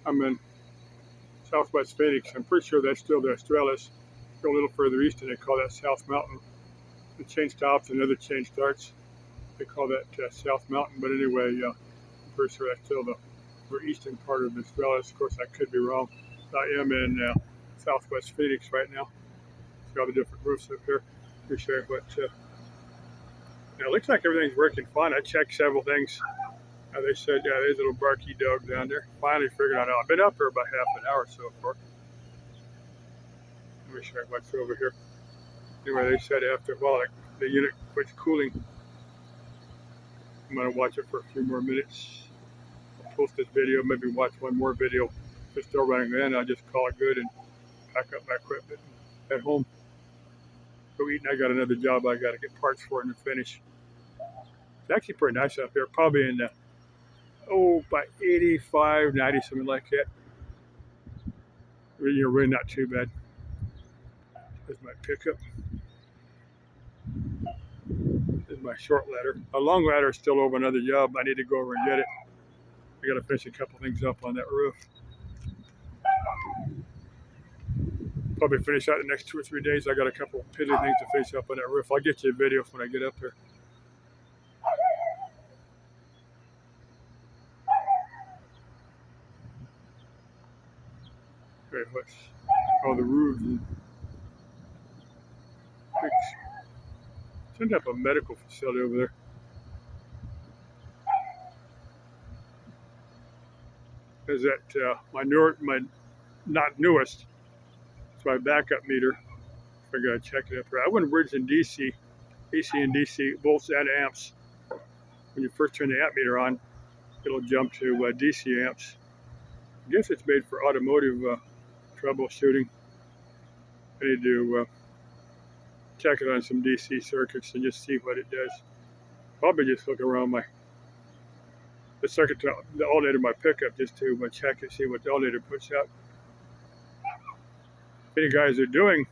I'm in Southwest Phoenix. I'm pretty sure that's still the Australis. Go a little further east and they call that South Mountain. The chain stops and another chain starts. They call that South Mountain. But anyway, I'm pretty sure that's still the eastern part of the Australis. Of course, I could be wrong. I am in Southwest Phoenix right now. See all the different roofs up here. Appreciate what. It looks like everything's working fine. I checked several things. They said, yeah, there's a little barky dog down there. Finally figured out. I've been up here about half an hour so far. Let me show you what's over here. Anyway, they said after a while, like, the unit quits cooling. I'm going to watch it for a few more minutes. I'll post this video, maybe watch one more video. If it's still running then, I'll just call it good and pack up my equipment and head home. Go eat, and I got another job I got to get parts for and finish. It's actually pretty nice up here. Probably in the by 85, 90, something like that. Really not too bad. There's my pickup. There's my short ladder. A long ladder is still over another job. I need to go over and get it. I got to finish a couple things up on that roof. Probably finish out the next 2 or 3 days. I got a couple of piddly things to finish up on that roof. I'll get you a video when I get up there. Very much. All the roofs and some type of medical facility over there. Is that my not newest? It's my backup meter. I gotta check it up here. I went words in DC, AC and DC, volts and amps. When you first turn the amp meter on, it'll jump to DC amps. I guess it's made for automotive troubleshooting. I need to check it on some DC circuits and just see what it does. Probably just look around the circuit, the alternator of my pickup, just to check and see what the alternator puts out. If any guys are doing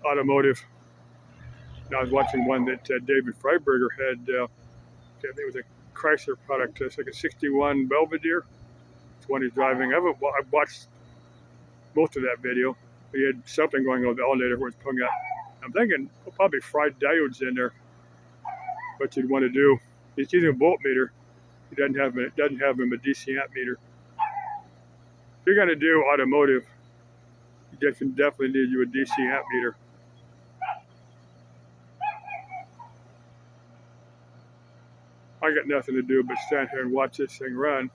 automotive, I was watching one that David Freiberger had. I think it was a Chrysler product. It's like a 61 Belvedere. It's one he's driving. I've watched most of that video. He had something going on with the alternator where it's pulling out. I'm thinking probably fried diodes in there. What you'd want to do. He's using a voltmeter. It doesn't have him a DC amp meter. If you're going to do automotive, you definitely need you a DC amp meter. I got nothing to do but stand here and watch this thing run.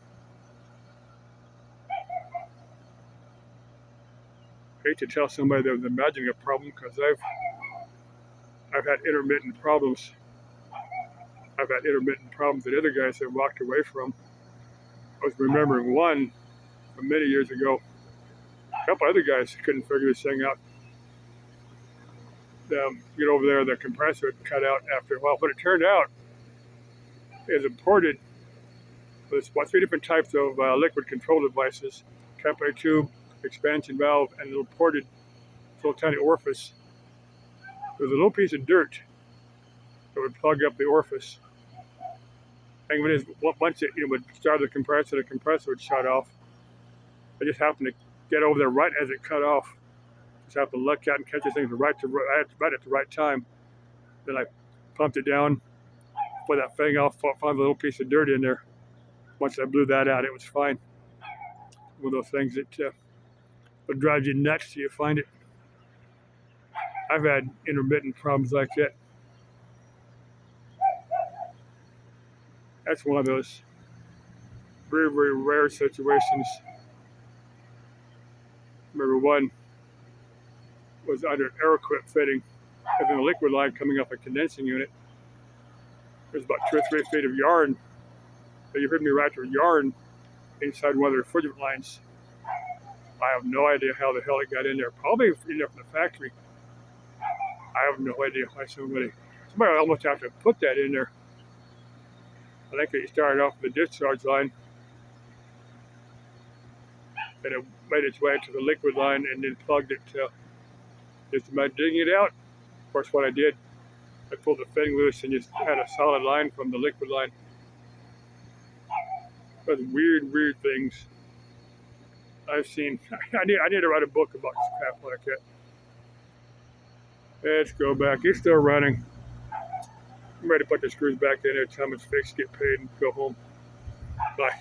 I hate to tell somebody that was imagining a problem because I've had intermittent problems. I've had intermittent problems that other guys have walked away from. I was remembering one from many years ago. A couple other guys couldn't figure this thing out. Get over there, the compressor had cut out after a while. But it turned out is imported. There's about 3 different types of liquid control devices: capillary tube, expansion valve, and a little ported little tiny orifice. There's a little piece of dirt that would plug up the orifice. And once it would start the compressor would shut off. I just happened to get over there right as it cut off. Just happened to luck out and catch this thing right at the right time. Then I pumped it down, put that thing off, found a little piece of dirt in there. Once I blew that out, it was fine. One of those things that would drive you nuts till you find it. I've had intermittent problems like that. That's one of those very, very rare situations. Remember one was under an Aeroquip fitting, having a liquid line coming off a condensing unit. There's about 2 or 3 feet of yarn. You heard me right, there's yarn inside one of the refrigerant lines. I have no idea how the hell it got in there. Probably from the factory. I have no idea why somebody almost have to put that in there. I think they started off with the discharge line, and it made its way to the liquid line and then plugged it. Just about digging it out. Of course, what I did, I pulled the fitting loose and just had a solid line from the liquid line. But weird things. I've seen. I need to write a book about crap like that. Let's go back. It's still running. I'm ready to put the screws back in there, tell them it's fixed, get paid, and go home. Bye.